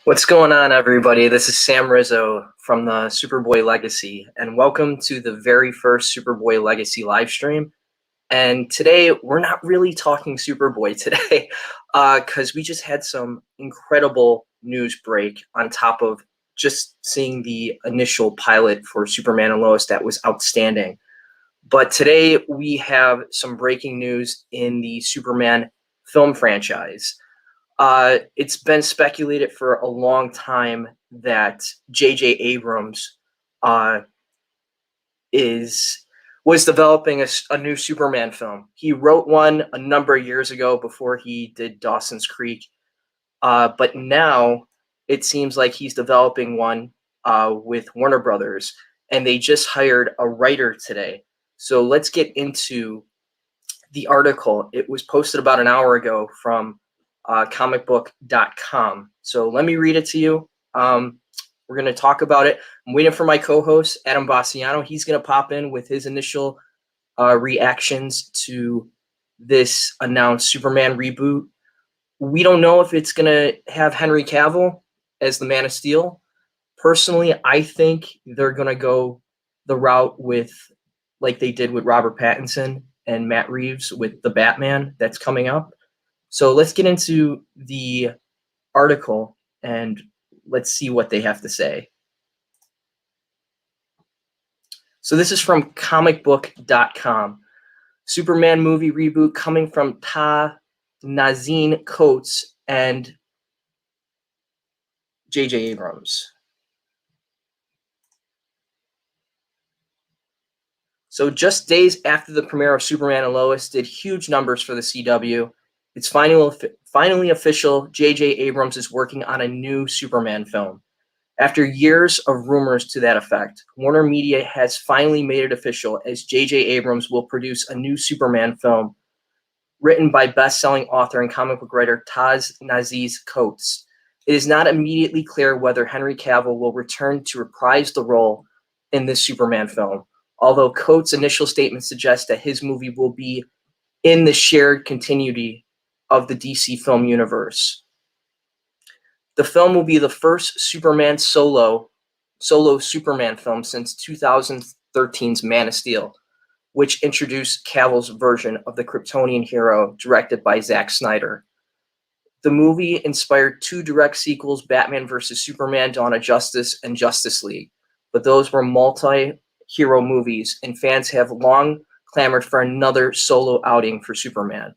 What's going on, everybody? This is Sam Rizzo from the Superboy Legacy, and welcome to the very first Superboy Legacy live stream. And today, we're not really talking Superboy today, because we just had some incredible news break on top of just seeing the initial pilot for Superman and Lois that was outstanding. But today, we have some breaking news in the Superman film franchise. It's been speculated for a long time that J.J. Abrams was developing a new Superman film. He wrote one a number of years ago before he did Dawson's Creek, but now it seems like he's developing one with Warner Brothers, and they just hired a writer today. So let's get into the article. It was posted about an hour ago from comicbook.com. So let me read it to you. We're going to talk about it. I'm waiting for my co-host, Adam Bassiano. He's going to pop in with his initial reactions to this announced Superman reboot. We don't know if it's going to have Henry Cavill as the Man of Steel. Personally, I think they're going to go the route with, like they did with Robert Pattinson and Matt Reeves with the Batman that's coming up. So let's get into the article and let's see what they have to say. So this is from comicbook.com. Superman movie reboot coming from Ta-Nehisi Coates and J.J. Abrams. So just days after the premiere of Superman and Lois did huge numbers for the CW, it's finally official. J.J. Abrams is working on a new Superman film. After years of rumors to that effect, Warner Media has finally made it official as J.J. Abrams will produce a new Superman film written by best-selling author and comic book writer Ta-Nehisi Coates. It is not immediately clear whether Henry Cavill will return to reprise the role in this Superman film, although Coates' initial statement suggests that his movie will be in the shared continuity of the DC film universe. The film will be the first Superman solo Superman film since 2013's Man of Steel, which introduced Cavill's version of the Kryptonian hero, directed by Zack Snyder. The movie inspired two direct sequels, Batman vs. Superman, Dawn of Justice, and Justice League, but those were multi-hero movies, and fans have long clamored for another solo outing for Superman.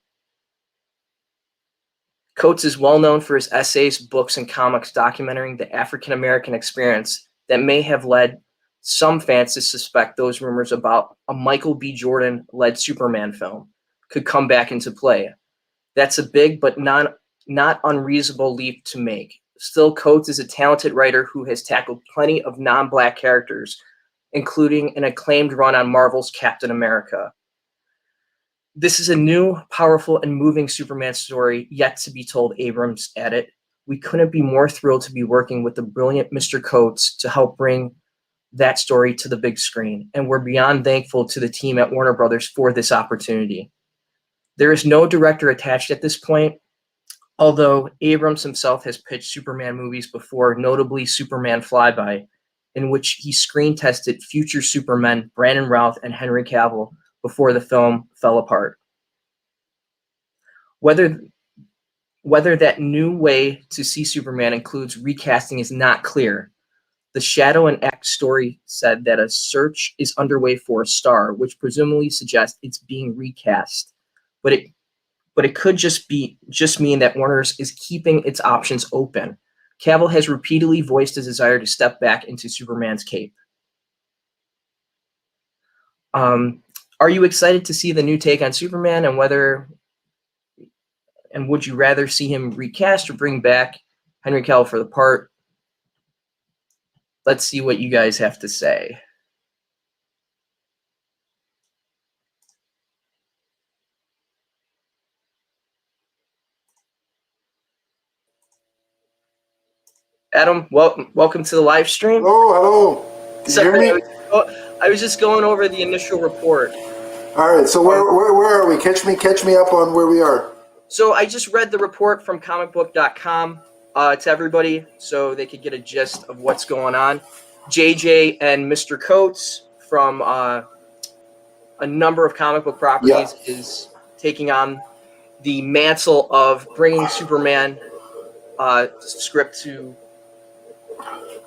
Coates is well known for his essays, books, and comics documenting the African-American experience that may have led some fans to suspect those rumors about a Michael B. Jordan-led Superman film could come back into play. That's a big but not unreasonable leap to make. Still, Coates is a talented writer who has tackled plenty of non-Black characters, including an acclaimed run on Marvel's Captain America. This is a new, powerful, and moving Superman story yet to be told, Abrams added. We couldn't be more thrilled to be working with the brilliant Mr. Coates to help bring that story to the big screen, and we're beyond thankful to the team at Warner Brothers for this opportunity. There is no director attached at this point, although Abrams himself has pitched Superman movies before, notably Superman Flyby, in which he screen-tested future Supermen Brandon Routh and Henry Cavill before the film fell apart. Whether that new way to see Superman includes recasting is not clear. The Shadow and X story said that a search is underway for a star, which presumably suggests it's being recast. But it could just mean that Warner's is keeping its options open. Cavill has repeatedly voiced his desire to step back into Superman's cape. Are you excited to see the new take on Superman, and would you rather see him recast or bring back Henry Cavill for the part? Let's see what you guys have to say. Adam, welcome to the live stream. Hello. Can you hear me? I was just going over the initial report. All right, so where are we? Catch me up on where we are. So I just read the report from comicbook.com. to everybody so they could get a gist of what's going on. JJ and Mr. Coates from a number of comic book properties is taking on the mantle of bringing Superman script to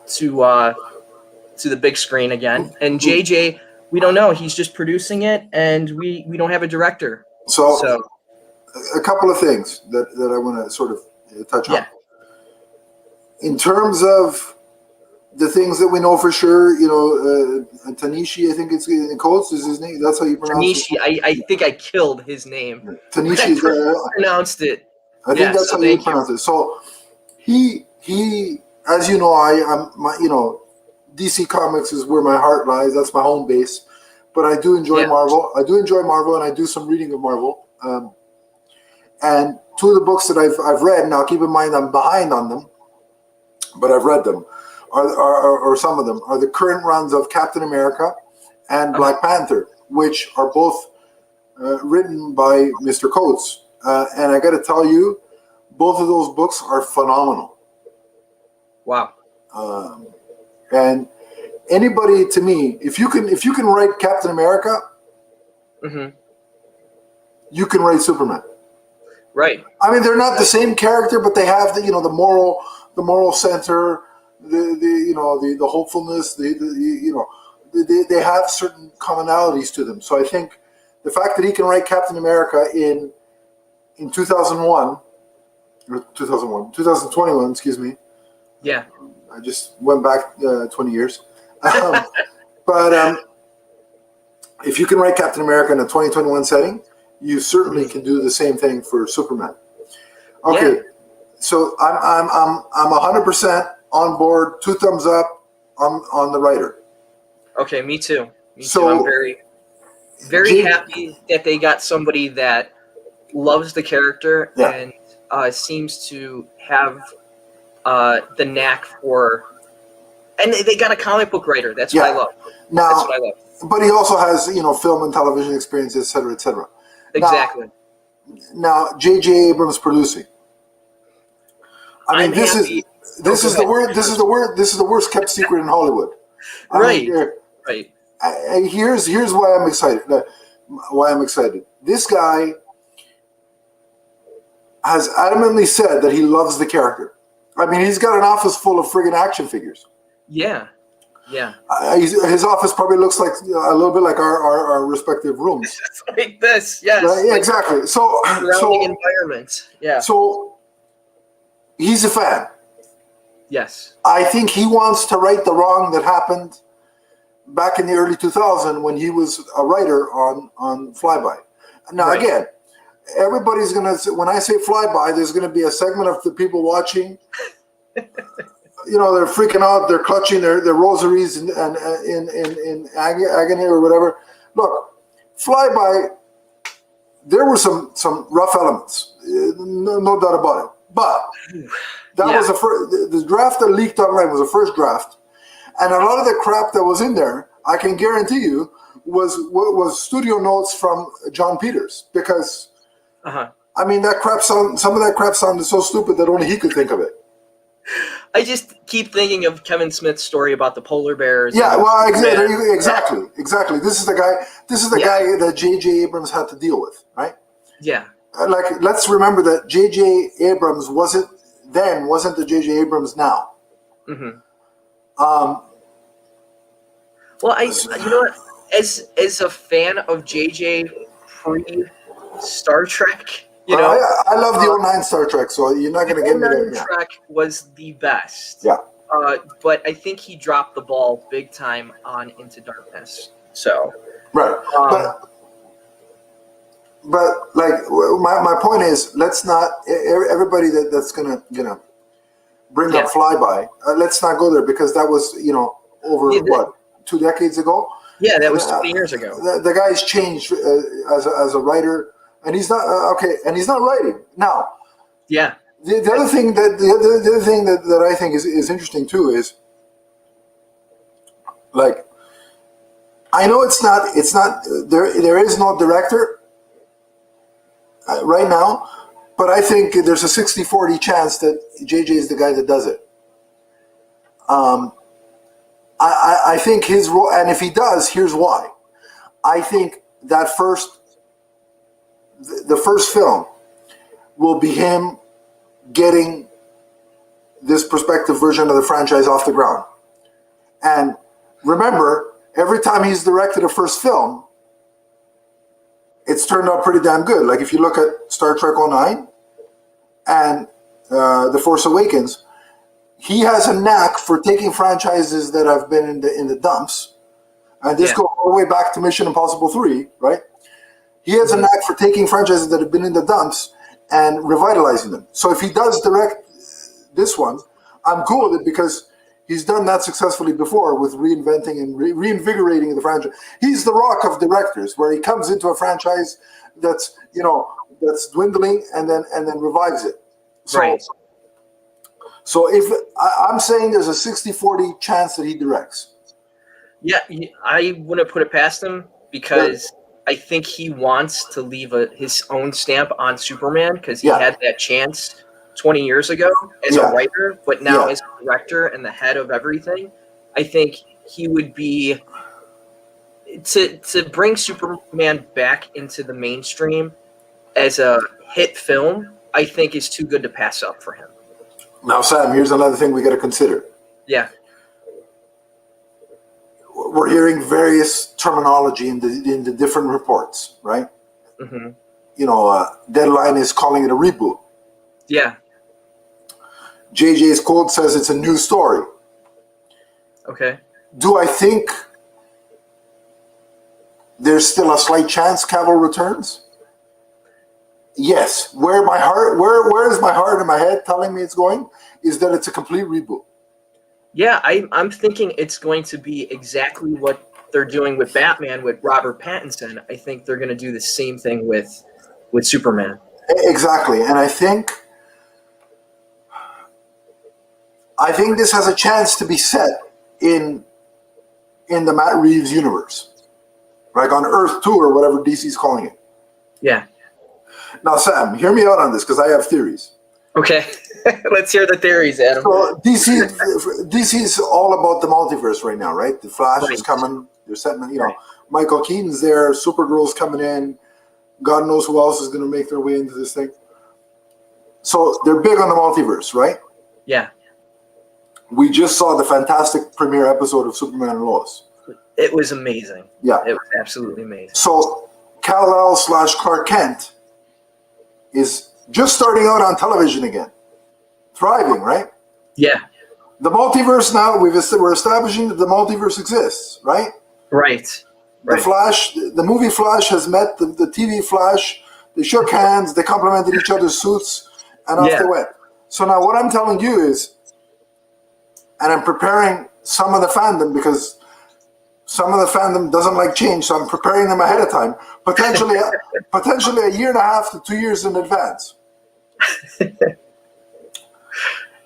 the big screen again. And JJ, we don't know. He's just producing it, and we don't have a director. So a couple of things that I want to sort of touch on. In terms of the things that we know for sure, Ta-Nehisi, I think it's in Coates is his name. That's how you pronounce it. I think I killed his name. Ta-Nehisi pronounced it. I think that's how you pronounce it. So he, as you know, DC Comics is where my heart lies. That's my home base. But I do enjoy Marvel. I do enjoy Marvel, and I do some reading of Marvel. And two of the books that I've read, now keep in mind I'm behind on them, but I've read them, or some of them, are the current runs of Captain America and Black Panther, which are both written by Mr. Coates. And I got to tell you, both of those books are phenomenal. Wow. And anybody, to me, if you can write Captain America, you can write Superman. Right. I mean, they're not the same character, but they have the moral center, the hopefulness, they have certain commonalities to them. So I think the fact that he can write Captain America in 2021, excuse me. Yeah. I just went back 20 years. But if you can write Captain America in a 2021 setting, you certainly can do the same thing for Superman. Okay, so I'm 100% on board. 2 thumbs up on the writer. Okay, me too. I'm very happy that they got somebody that loves the character and seems to have the knack for, and they got a comic book writer. That's what I love. That's what I love. But he also has film and television experience, et cetera, et cetera. Exactly. Now J.J. Abrams producing. I mean, this is the worst kept secret in Hollywood. Right. Here's why I'm excited. This guy has adamantly said that he loves the character. I mean, he's got an office full of friggin' action figures. Yeah. His office probably looks like a little bit like our respective rooms. Like this, yes. Right? Yeah, exactly. So environment. Yeah. So he's a fan. Yes. I think he wants to right the wrong that happened back in the early 2000s when he was a writer on Flyby. Now again, everybody's gonna, when I say Flyby, there's gonna be a segment of the people watching. They're freaking out. They're clutching their rosaries and in agony or whatever. Look, Flyby, there were some rough elements, no doubt about it. But that was the draft that leaked online was the first draft, and a lot of the crap that was in there, I can guarantee you, was studio notes from John Peters, because I mean some of that crap sounded so stupid that only he could think of it. I just keep thinking of Kevin Smith's story about the polar bears. Yeah, well, exactly. This is the guy that J.J. Abrams had to deal with, right? Yeah. Let's remember that J.J. Abrams wasn't the J.J. Abrams now. Well, you know what? As a fan of J.J. pre Star Trek. I love the 09 Star Trek, so you're not going to get me there. Star Trek was the best. Yeah. But I think he dropped the ball big time on Into Darkness. So. Right. But my point is, let's not, everybody that's going to bring up Flyby, let's not go there, because that was over 2 decades ago. Yeah, that was 20 years ago. The guy's changed as a writer. And he's not and he's not writing now. Yeah. The other thing that I think is interesting too is, I know it's not there is no director right now, But I think there's a 60-40 chance that JJ is the guy that does it. I think his role, and if he does, here's why. I think that the first film will be him getting this prospective version of the franchise off the ground. And remember, every time he's directed a first film, it's turned out pretty damn good. Like if you look at Star Trek 09 and The Force Awakens, he has a knack for taking franchises that have been in the dumps, and this goes all the way back to Mission Impossible 3, right? He has a knack for taking franchises that have been in the dumps and revitalizing them. So if he does direct this one, I'm cool with it because he's done that successfully before with reinventing and reinvigorating the franchise. He's the Rock of directors, where he comes into a franchise that's dwindling and then revives it. So, right. So if I'm saying there's a 60-40 chance that he directs. Yeah, I wouldn't put it past him because I think he wants to leave his own stamp on Superman because he had that chance 20 years ago as a writer, but now as a director and the head of everything. I think he would be to bring Superman back into the mainstream as a hit film. I think is too good to pass up for him. Now, Sam, here's another thing we got to consider. Yeah. We're hearing various terminology in the different reports, right? Mm-hmm. Deadline is calling it a reboot. Yeah. JJ's quote says it's a new story. Okay. Do I think there's still a slight chance Cavill returns? Yes. Where is my heart and my head telling me it's going is that it's a complete reboot. Yeah, I'm thinking it's going to be exactly what they're doing with Batman with Robert Pattinson. I think they're going to do the same thing with Superman. Exactly, and I think this has a chance to be set in the Matt Reeves universe, like on Earth 2 or whatever DC's calling it. Yeah. Now, Sam, hear me out on this because I have theories. Okay, let's hear the theories, Adam. So DC's all about the multiverse right now, right? The Flash is coming. They're setting, Michael Keaton's there. Supergirl's coming in. God knows who else is going to make their way into this thing. So they're big on the multiverse, right? Yeah. We just saw the fantastic premiere episode of Superman and Lois. It was amazing. Yeah. It was absolutely amazing. So Kal-El / Clark Kent is just starting out on television again. Thriving, right? Yeah. The multiverse now, we're establishing that the multiverse exists, right? Right. The Flash, the movie Flash has met the TV Flash. They shook hands, they complimented each other's suits, and off they went. So now what I'm telling you is, and I'm preparing some of the fandom because some of the fandom doesn't like change, so I'm preparing them ahead of time, potentially a year and a half to 2 years in advance.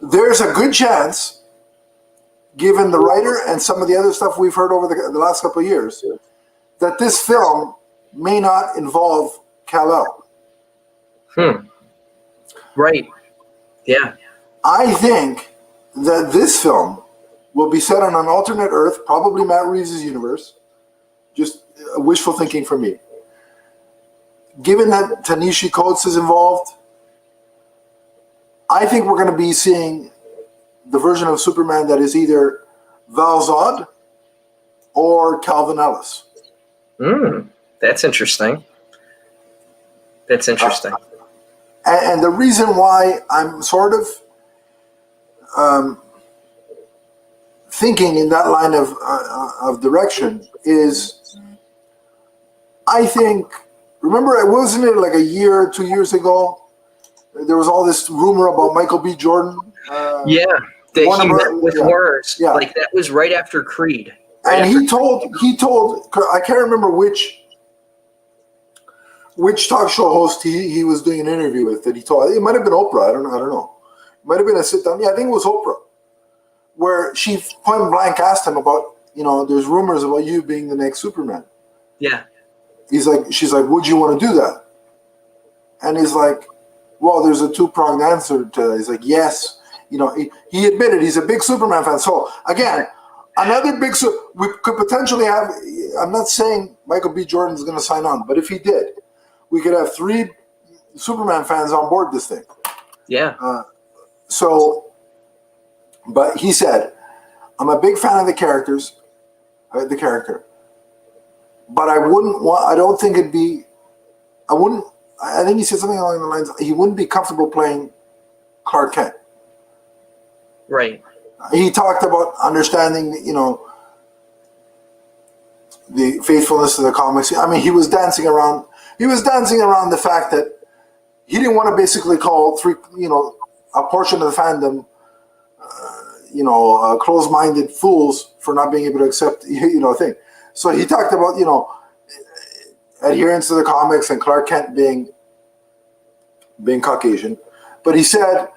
There's a good chance, given the writer and some of the other stuff we've heard over the last couple of years, that this film may not involve Kal-El. Right. Yeah. I think that this film will be set on an alternate Earth, probably Matt Reeves' universe. Just wishful thinking for me. Given that Ta-Nehisi Coates is involved, I think we're going to be seeing the version of Superman that is either Val Zod or Calvin Ellis. That's interesting. That's interesting. And the reason why I'm sort of thinking in that line of direction is, I think, remember, wasn't it like a year or 2 years ago? There was all this rumor about Michael B. Jordan. That he met with Warners. Yeah. Like that was right after Creed. And he told, I can't remember which talk show host he was doing an interview with that he told. It might have been Oprah. I don't know. It might have been a sit down. Yeah, I think it was Oprah, where she point blank asked him about, there's rumors about you being the next Superman. Yeah. She's like, would you want to do that? And he's like, well, there's a two-pronged answer to that. He's like, yes, he admitted he's a big Superman fan. So again, another big, we could potentially have, I'm not saying Michael B. Jordan's going to sign on, but if he did, we could have 3 Superman fans on board this thing. Yeah. But he said, I'm a big fan of the character, but I think he said something along the lines, he wouldn't be comfortable playing Clark Kent. Right. He talked about understanding, the faithfulness to the comics. I mean, he was dancing around the fact that he didn't want to basically call a portion of the fandom, closed-minded fools for not being able to accept, a thing. So he talked about, adherence to the comics and Clark Kent being Caucasian. But he said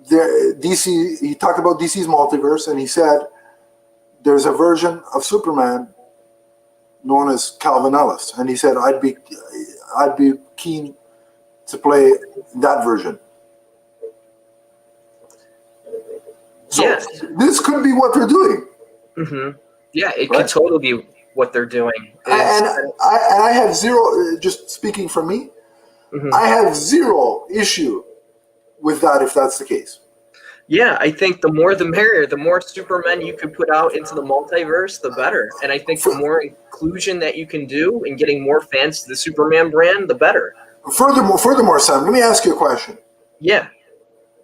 he talked about DC's multiverse, and he said there's a version of Superman known as Calvin Ellis, and he said I'd be keen to play that version. So this could be what they're doing. Mm-hmm. Yeah, it could totally be what they're doing. And I have zero, just speaking for me, I have zero issue with that if that's the case. Yeah, I think the more the merrier. The more Supermen you can put out into the multiverse, the better. And I think the more inclusion that you can do in getting more fans to the Superman brand, the better. Furthermore, Sam, let me ask you a question. Yeah.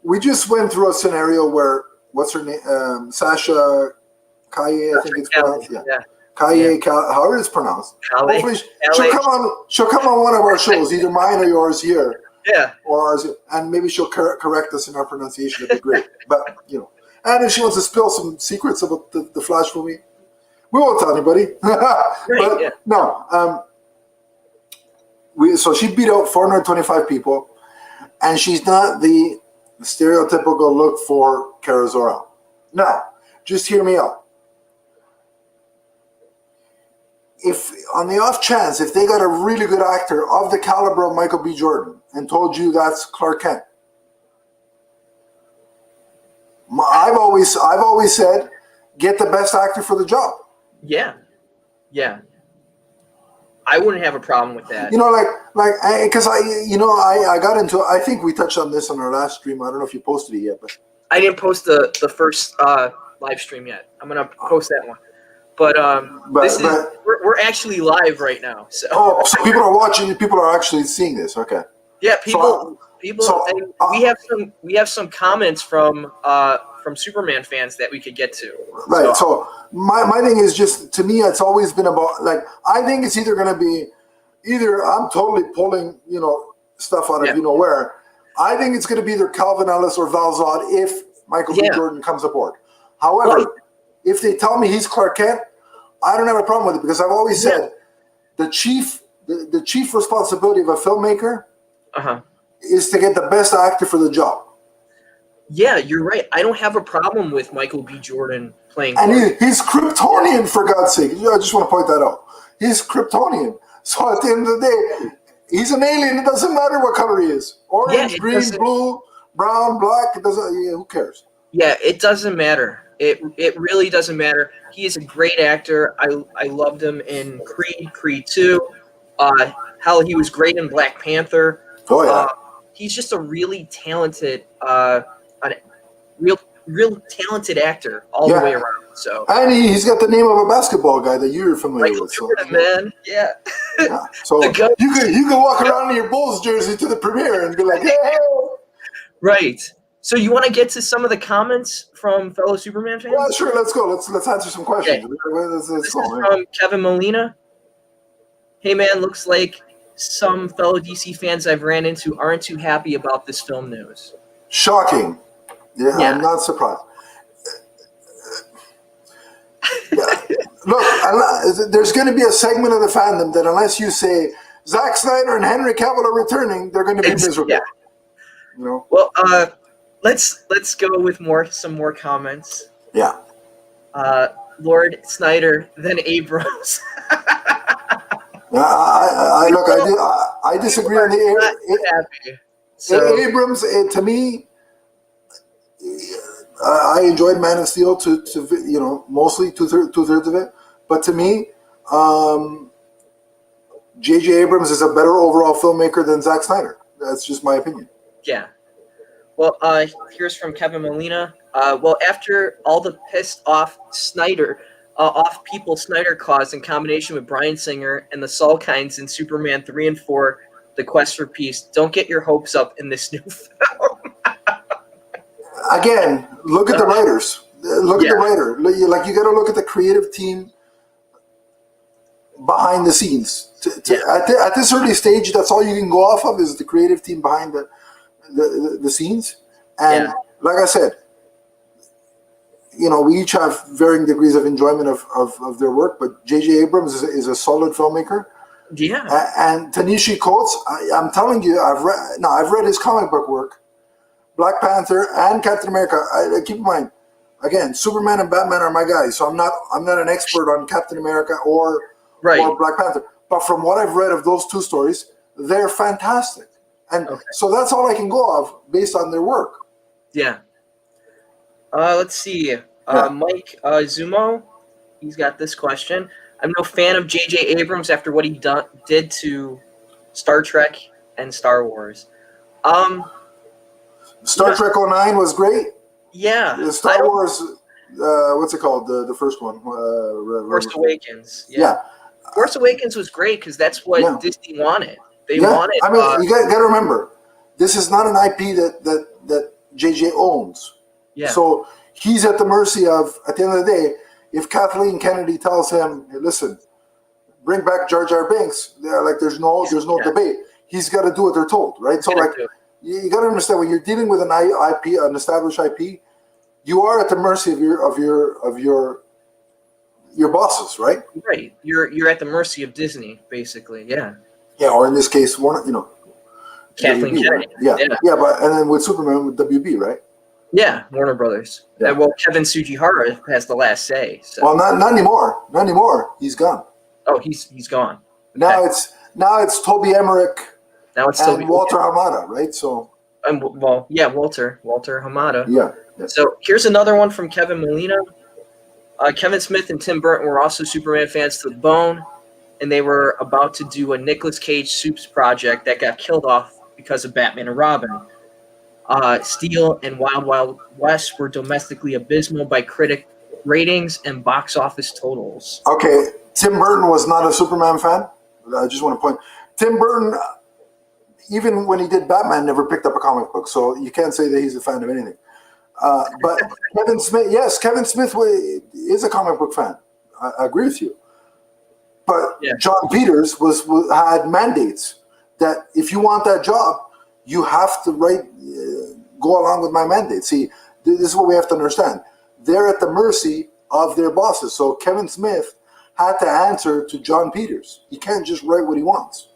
We just went through a scenario where, what's her name? Sasha Calle, I think it's pronounced. Yeah. Calle, however it's pronounced. Hopefully she'll come on one of our shows, either mine or yours here. Yeah. Or ours, and maybe she'll correct us in our pronunciation. It'd be great. But, and if she wants to spill some secrets about the Flash movie, we won't tell anybody. No. So she beat out 425 people, and she's not the stereotypical look for Kara Zor-El. Now, just hear me out. If on the off chance, if they got a really good actor of the caliber of Michael B. Jordan and told you that's Clark Kent, I've always said, get the best actor for the job. Yeah. I wouldn't have a problem with that. Because I got into it. I think we touched on this on our last stream. I don't know if you posted it yet, but I didn't post the first live stream yet. I'm gonna post that one. But we're actually live right now. So people are watching. People are actually seeing this. Okay. Yeah, people. And we have some comments from Superman fans that we could get to. Right. So my thing is just, to me, it's always been about, I think it's either going to be I'm totally pulling stuff out of where. I think it's going to be either Calvin Ellis or Val Zod if Michael B. Jordan comes aboard. However, if they tell me he's Clark Kent, I don't have a problem with it, because I've always said the chief responsibility of a filmmaker is to get the best actor for the job. Yeah, you're right. I don't have a problem with Michael B. Jordan playing. And he's Kryptonian, for God's sake. I just want to point that out. He's Kryptonian. So at the end of the day, he's an alien. It doesn't matter what color he is. Orange, green, blue, brown, black. It doesn't. Who cares? Yeah, it doesn't matter. It really doesn't matter. He is a great actor. I loved him in Creed 2. Hell, he was great in Black Panther. Oh yeah. He's just a really talented, real talented actor all the way around. So, and he's got the name of a basketball guy that you're familiar with. Jordan, man. Yeah. So you can walk around in your Bulls jersey to the premiere and be like, hey. Right. So you want to get to some of the comments from fellow Superman fans? Yeah, sure. Let's go. Let's answer some questions. Okay. This is from Kevin Molina. Hey man, looks like some fellow DC fans I've ran into aren't too happy about this film news. Shocking. Yeah. I'm not surprised. Look, there's going to be a segment of the fandom that unless you say Zack Snyder and Henry Cavill are returning, they're going to be miserable. Yeah. Well, let's go with some more comments. Yeah. Lord Snyder, then Abrams. I disagree on the happy. So Abrams, to me, I enjoyed Man of Steel to mostly two thirds of it. But to me, J.J. Abrams is a better overall filmmaker than Zack Snyder. That's just my opinion. yeah. Well, here's from Kevin Molina. Well, after all the pissed off people Snyder caused in combination with Bryan Singer and the Salkinds in Superman 3 and 4, The Quest for Peace, don't get your hopes up in this new film. Again, look at the writers. Look at the writer. Like, you got to look at the creative team behind the scenes. At this early stage, that's all you can go off of is the creative team behind the scenes. And like I said, we each have varying degrees of enjoyment of their work, but J.J. Abrams is a solid filmmaker. Yeah. And Ta-Nehisi Coates, I'm telling you, I've read his comic book work, Black Panther and Captain America. Keep in mind, again, Superman and Batman are my guys, so I'm not an expert on Captain America or Black Panther. But from what I've read of those two stories, they're fantastic. And so that's all I can go of based on their work. Yeah. Let's see. Mike Zumo, he's got this question. I'm no fan of J.J. Abrams after what he did to Star Trek and Star Wars. Star Trek 09 was great. Yeah. The Star Wars, what's it called? The first one. Force Awakens. Yeah. Force Awakens was great because that's what Disney wanted. They wanted. I mean, you got to remember, this is not an IP that JJ owns. Yeah. So he's at the mercy of. At the end of the day, if Kathleen Kennedy tells him, "Hey, listen, bring back Jar Jar Binks," there's no debate. He's got to do what they're told, right? So you got to understand, when you're dealing with an IP, an established IP, you are at the mercy of your bosses, right? Right. You're at the mercy of Disney, basically. Yeah. Yeah, or in this case, Kathleen Kennedy. Right? Yeah, but and then with Superman with WB, right? Yeah, Warner Brothers. Yeah. Well, Kevin Tsujihara has the last say. So. Well, not anymore. Not anymore. He's gone. Oh, he's gone. Now it's Toby Emmerich. Now it's and Walter Hamada, right? So. Walter Hamada. Yeah. So here's another one from Kevin Molina. Kevin Smith and Tim Burton were also Superman fans to the bone, and they were about to do a Nicolas Cage Supes project that got killed off because of Batman and Robin. Steel and Wild Wild West were domestically abysmal by critic ratings and box office totals. Okay, Tim Burton was not a Superman fan. I just want to point. Tim Burton, even when he did Batman, never picked up a comic book, so you can't say that he's a fan of anything. But Kevin Smith, yes, Kevin Smith is a comic book fan. I agree with you. But John Peters had mandates that if you want that job, you have to go along with my mandate. See, this is what we have to understand. They're at the mercy of their bosses. So Kevin Smith had to answer to John Peters. He can't just write what he wants.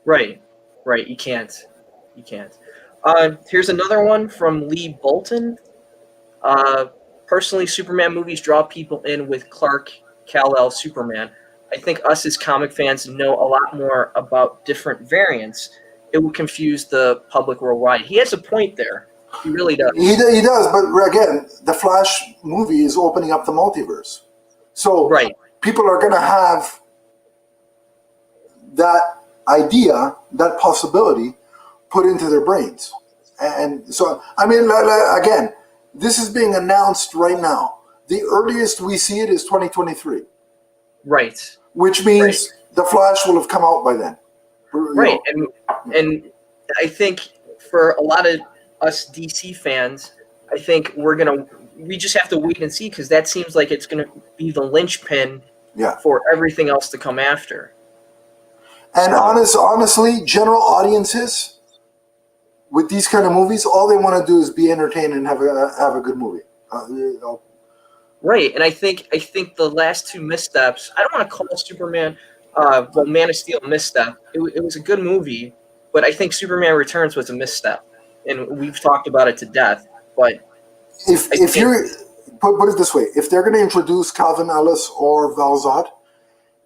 Right. You can't. Here's another one from Lee Bolton. Personally, Superman movies draw people in with Clark Kal-El Superman. I think us as comic fans know a lot more about different variants. It will confuse the public worldwide. He has a point there. He really does. He does, but again, the Flash movie is opening up the multiverse. So people are going to have that idea, that possibility put into their brains. And so, I mean, again, this is being announced right now. The earliest we see it is 2023. Right. Which means the Flash will have come out by then. Right. And I think for a lot of us DC fans, I think we just have to wait and see, because that seems like it's going to be the linchpin for everything else to come after. And honestly, general audiences with these kind of movies, all they want to do is be entertained and have a good movie. Right, and I think the last two missteps, I don't want to call Superman, Man of Steel a misstep. It was a good movie, but I think Superman Returns was a misstep, and we've talked about it to death. But if you're put it this way, if they're going to introduce Calvin Ellis or Val Zod,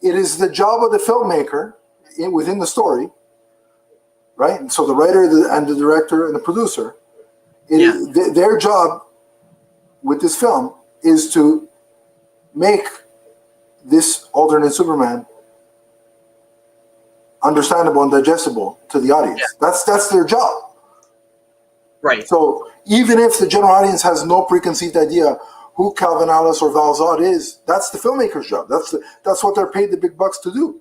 it is the job of the filmmaker within the story, right? And so the writer and the director and the producer, their job with this film is to make this alternate Superman understandable and digestible to the audience. That's their job. Right. So even if the general audience has no preconceived idea who Calvin Alice or Val Zod is, that's the filmmaker's job. That's what they're paid the big bucks to do.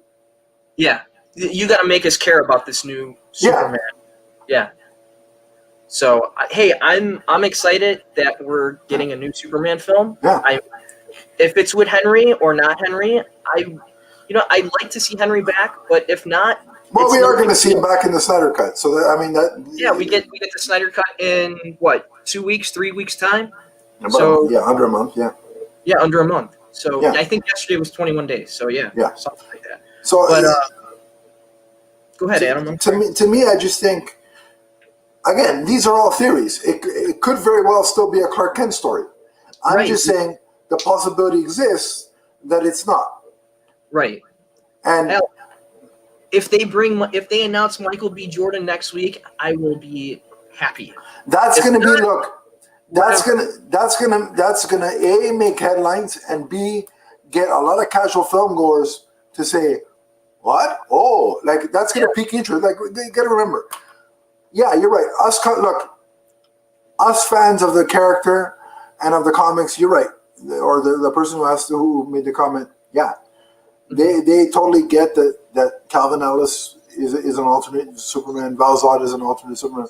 Yeah. You got to make us care about this new Superman. Yeah. So, hey, I'm excited that we're getting a new Superman film. Yeah. If it's with Henry or not Henry, I'd like to see Henry back, but if not, well, we are going to see him back in the Snyder Cut. So we get the Snyder Cut in what, 2 weeks, 3 weeks time. Under a month. Yeah, under a month. So I think yesterday was 21 days. So something like that. So, but go ahead, Adam. To me, I just think, again, these are all theories. It could very well still be a Clark Kent story. I'm just saying the possibility exists that it's not. Right. And if they announce Michael B. Jordan next week, I will be happy. That's going to be That's gonna A, make headlines, and B, get a lot of casual film goers to say, "What? Oh, like that's gonna pique interest." Like, you gotta remember, yeah, you're right. Us fans of the character and of the comics, you're right. Or the person who made the comment, yeah, they totally get that Calvin Ellis is an alternate Superman, Val Zod is an alternate Superman.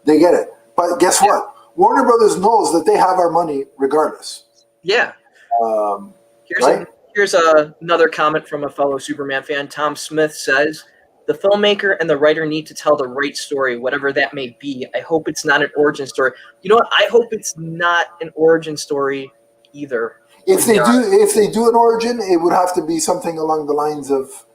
They get it, but guess what? Warner Brothers knows that they have our money regardless. Yeah. Here's another comment from a fellow Superman fan. Tom Smith says, "The filmmaker and the writer need to tell the right story, whatever that may be. I hope it's not an origin story." You know what? I hope it's not an origin story either. If they do an origin, it would have to be something along the lines of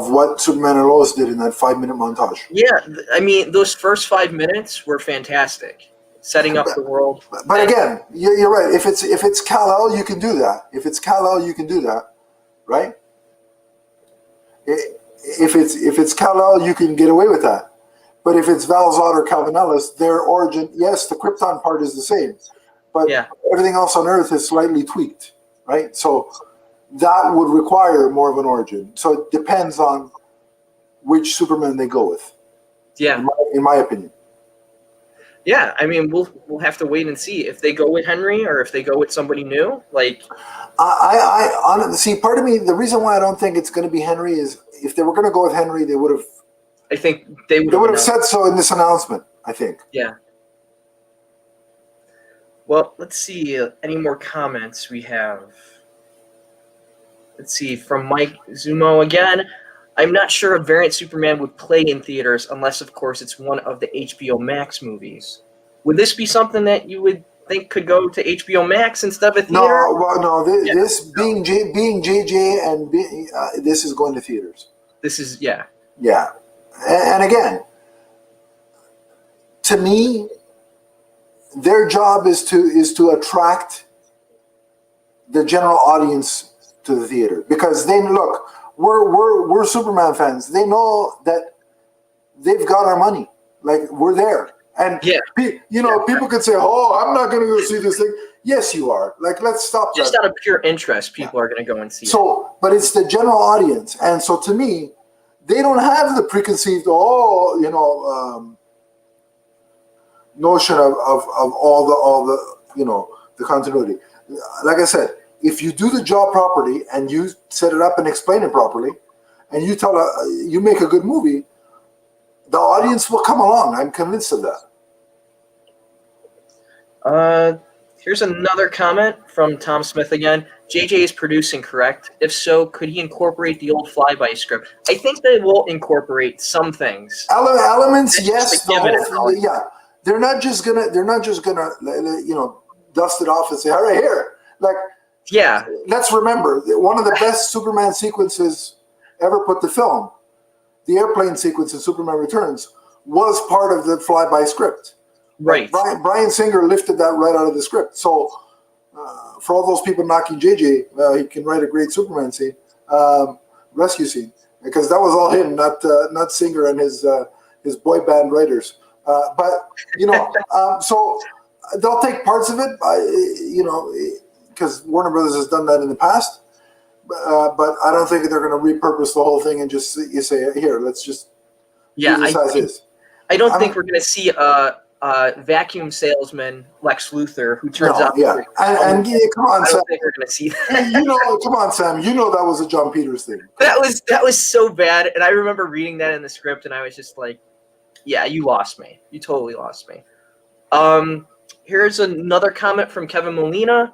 what Superman and Lois did in that 5-minute montage. Yeah, I mean, those first 5 minutes were fantastic, setting up the world. But again, you're right. If it's Kal-El, you can do that. If it's Kal-El, you can do that, right? If it's Kal-El, you can get away with that. But if it's Val Zod or Calvin Ellis, their origin, yes, the Krypton part is the same, but everything else on Earth is slightly tweaked, right? So that would require more of an origin. So it depends on which Superman they go with. Yeah, in my opinion. Yeah, I mean, we'll have to wait and see if they go with Henry or if they go with somebody new. Like, I honestly see. Part of me, the reason why I don't think it's going to be Henry is if they were going to go with Henry, they would have. I think they would have said so in this announcement. I think. Yeah. Well, let's see any more comments we have. Let's see, from Mike Zumo again. I'm not sure a variant Superman would play in theaters unless, of course, it's one of the HBO Max movies. Would this be something that you would think could go to HBO Max instead of a theater? No. This being JJ and this is going to theaters. This is Yeah. And again, to me, their job is to attract the general audience to the theater, because they look, we're Superman fans. They know that they've got our money. Like, we're there. And people could say, "Oh, I'm not going to go see this thing." Yes, you are. Like, let's stop that. Just out of pure interest, people are going to go and see it. So, but it's the general audience, and so to me, they don't have the preconceived, notion of all the continuity. Like I said, if you do the job properly and you set it up and explain it properly, and you make a good movie, the audience will come along. I'm convinced of that. Here's another comment from Tom Smith again. JJ is producing, correct? If so, could he incorporate the old Flyby script? I think they will incorporate some things. Elements, yes. They're not just gonna dust it off and say, "All right, here." Like, yeah. Let's remember that one of the best Superman sequences ever put to film, the airplane sequence in Superman Returns, was part of the Flyby script. Right. Bryan Singer lifted that right out of the script. So, for all those people knocking JJ, he can write a great Superman scene, rescue scene. because that was all him, not Singer and his boy band writers. But so they'll take parts of it, because Warner Brothers has done that in the past. But I don't think they're going to repurpose the whole thing and just you say, here, let's just do this as is. I don't think we're going to see a vacuum salesman Lex Luthor who turns out. Yeah, and come on, Sam. I don't think we're going to see that. Come on, Sam. You know that was a John Peters thing. That was so bad, and I remember reading that in the script, and I was just like, "Yeah, you lost me. You totally lost me." Here's another comment from Kevin Molina.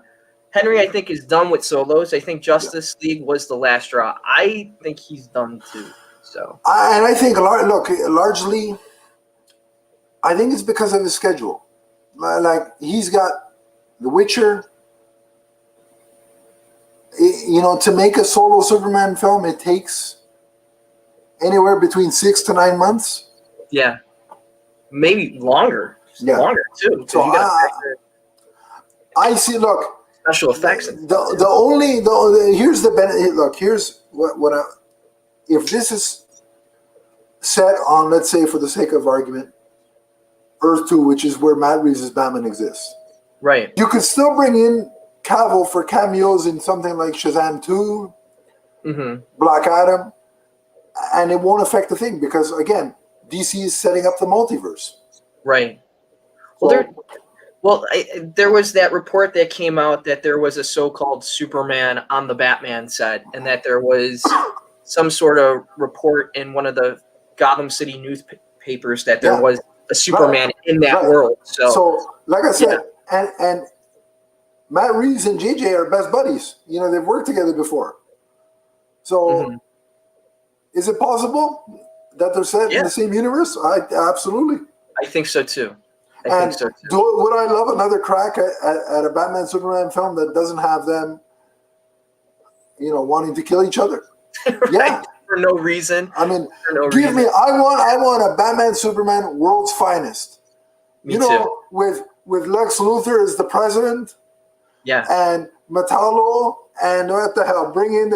Henry, I think, is done with solos. I think Justice League was the last straw. I think he's done too. So, and I think largely, I think it's because of his schedule. Like he's got The Witcher. To make a solo Superman film, it takes anywhere between 6 to 9 months. Yeah, maybe longer. Yeah, longer too. So I see. Look. Special effects. Here's the benefit. Look, here's what if this is set on, let's say, for the sake of argument, Earth 2, which is where Matt Reeves' Batman exists. Right. You could still bring in Cavill for cameos in something like Shazam 2, Black Adam, and it won't affect the thing because, again, DC is setting up the multiverse. Right. Well, there was that report that came out that there was a so-called Superman on the Batman set, and that there was some sort of report in one of the Gotham City newspapers that there was a Superman in that world. So, like I said, and Matt Reeves and JJ are best buddies. They've worked together before. So, is it possible that they're set in the same universe? Absolutely. I think so too. Would I love another crack at a Batman Superman film that doesn't have them, wanting to kill each other? Right. Yeah, for no reason. I mean, I want a Batman Superman world's finest. Me too. With Lex Luthor as the president. Yeah. And Metallo, and what the hell? Bring in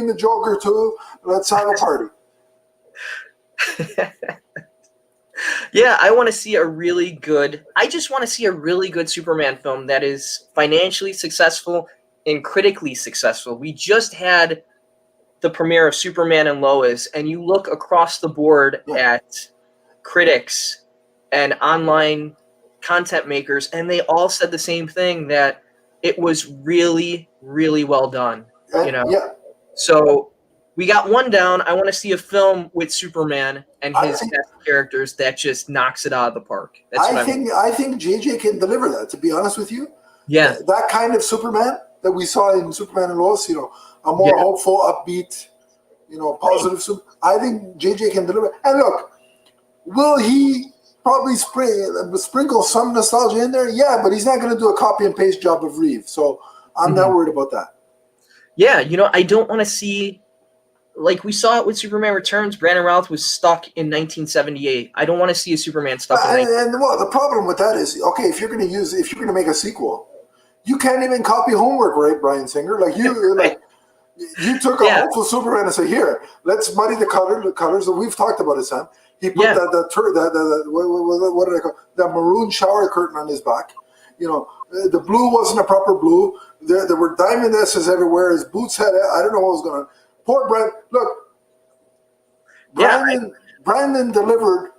the Joker too. Let's have a party. Yeah, I want to see I just want to see a really good Superman film that is financially successful and critically successful. We just had the premiere of Superman and Lois, and you look across the board at critics and online content makers, and they all said the same thing, that it was really, really well done. Yeah. So we got one down. I want to see a film with Superman and his best characters that just knocks it out of the park. I think JJ can deliver that, to be honest with you. Yeah. That kind of Superman that we saw in Superman and Lois, a more hopeful, upbeat, positive. I think JJ can deliver. And look, will he probably sprinkle some nostalgia in there? Yeah, but he's not going to do a copy and paste job of Reeves. So I'm not worried about that. Yeah, I don't want to see, like we saw it with Superman Returns, Brandon Routh was stuck in 1978. I don't want to see a Superman stuck in the problem with that is, okay, if you're going to make a sequel, you can't even copy homework, right, Bryan Singer? Like you took a hopeful Superman and said, here, let's muddy the colors. We've talked about it, Sam. He put what did I call the maroon shower curtain on his back. The blue wasn't a proper blue. There were diamond S's everywhere. His boots had, I don't know what was going on. Poor Brandon. Look, Brandon delivered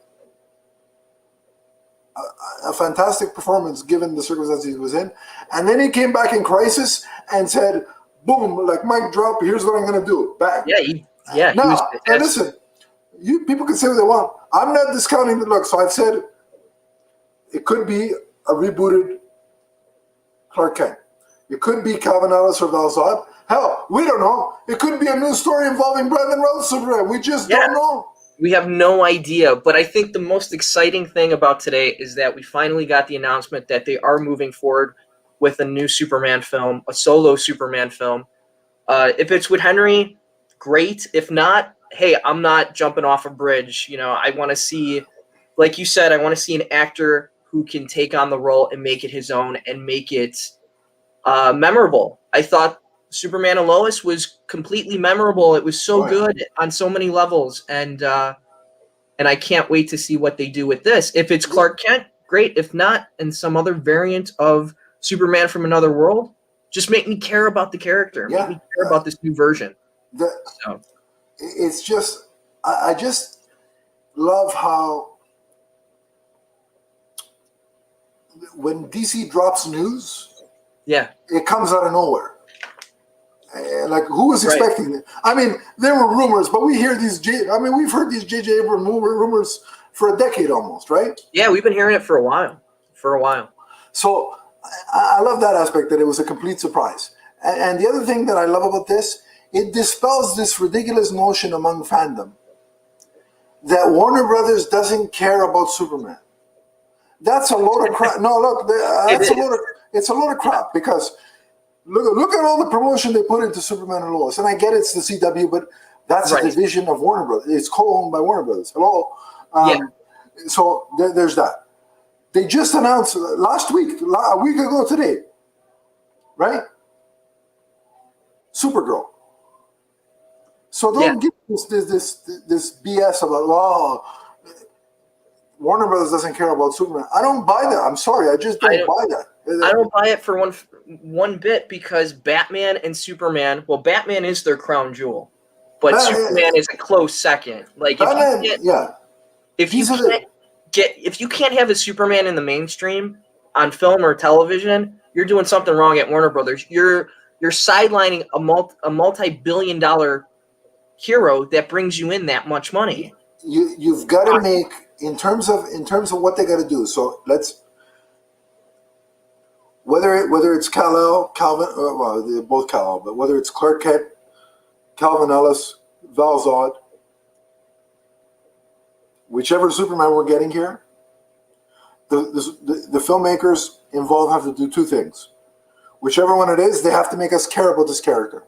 a fantastic performance given the circumstances he was in. And then he came back in Crisis and said, boom, like mic drop, here's what I'm going to do. Bang. Now, listen, people can say what they want. I'm not discounting the look. So I've said it could be a rebooted Clark Kent. It could be Calvin Ellis or Val Zod. Hell, we don't know. It could be a new story involving Brandon Routh Superman. We just don't know. We have no idea. But I think the most exciting thing about today is that we finally got the announcement that they are moving forward with a new Superman film, a solo Superman film. If it's with Henry, great. If not, hey, I'm not jumping off a bridge. I want to see, like you said, I want to see an actor who can take on the role and make it his own and make it memorable. I thought Superman and Lois was completely memorable. It was so good on so many levels, and I can't wait to see what they do with this. If it's Clark Kent, great. If not, and some other variant of Superman from another world, just make me care about the character. Make me care about this new version. It's just, I just love how when DC drops news, it comes out of nowhere. Like, who was expecting it? I mean, there were rumors, but we hear these. We've heard these J.J. Abrams rumors for a decade almost, right? Yeah, we've been hearing it for a while. So I love that aspect, that it was a complete surprise. And the other thing that I love about this, it dispels this ridiculous notion among fandom that Warner Brothers doesn't care about Superman. That's a load of crap. No, look, it's a load of crap, because look at all the promotion they put into Superman and Lois. And I get it's the CW, but that's a division of Warner Brothers. It's co-owned by Warner Brothers. Hello? So there's that. They just announced last week, a week ago today, right? Supergirl. So don't give this BS about, Warner Brothers doesn't care about Superman. I don't buy that. I'm sorry. I just don't buy that. I don't buy it for one bit, because Batman and Superman, well, Batman is their crown jewel, but Superman is a close second. Like, if you can't have a Superman in the mainstream on film or television, you're doing something wrong at Warner Brothers. You're sidelining a multi-billion-dollar hero that brings you in that much money. You've got to make, in terms of what they got to do. So let's, whether it's Calvin, well, they're both Kal-El, but whether it's Clark Kent, Calvin Ellis, Val Zod, whichever Superman we're getting here, the filmmakers involved have to do two things. Whichever one it is, they have to make us care about this character.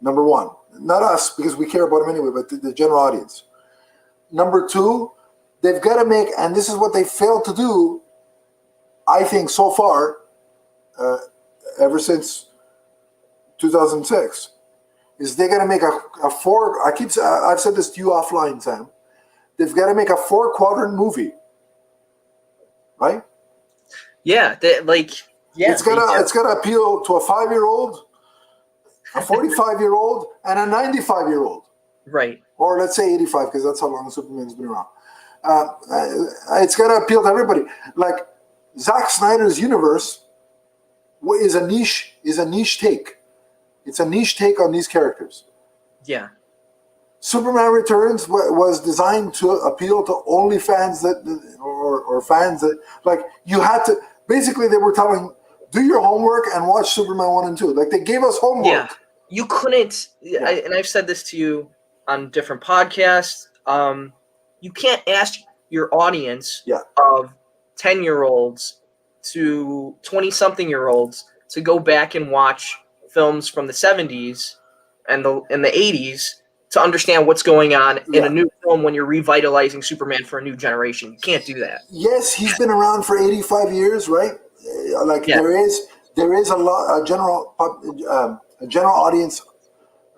Number one, not us, because we care about him anyway, but the general audience. Number two, they've got to make, and this is what they failed to do, I think, so far, ever since 2006, is they got to make I've said this to you offline, Sam. They've got to make a 4-quadrant movie, right? Yeah, it's got to appeal to a 5-year-old, a 45-year-old, and a 95-year-old. Right. Or let's say 85, because that's how long Superman's been around. It's got to appeal to everybody. Like, Zack Snyder's universe is a niche take. It's a niche take on these characters. Yeah. Superman Returns was designed to appeal to only fans or fans that, like, you had to, basically they were telling, do your homework and watch Superman 1 and 2. Like, they gave us homework. Yeah. You couldn't, and I've said this to you on different podcasts, you can't ask your audience of 10-year-olds to 20-something-year-olds to go back and watch films from the 70s and the 80s to understand what's going on in a new film when you're revitalizing Superman for a new generation. You can't do that. Yes, he's been around for 85 years, right? There is a general audience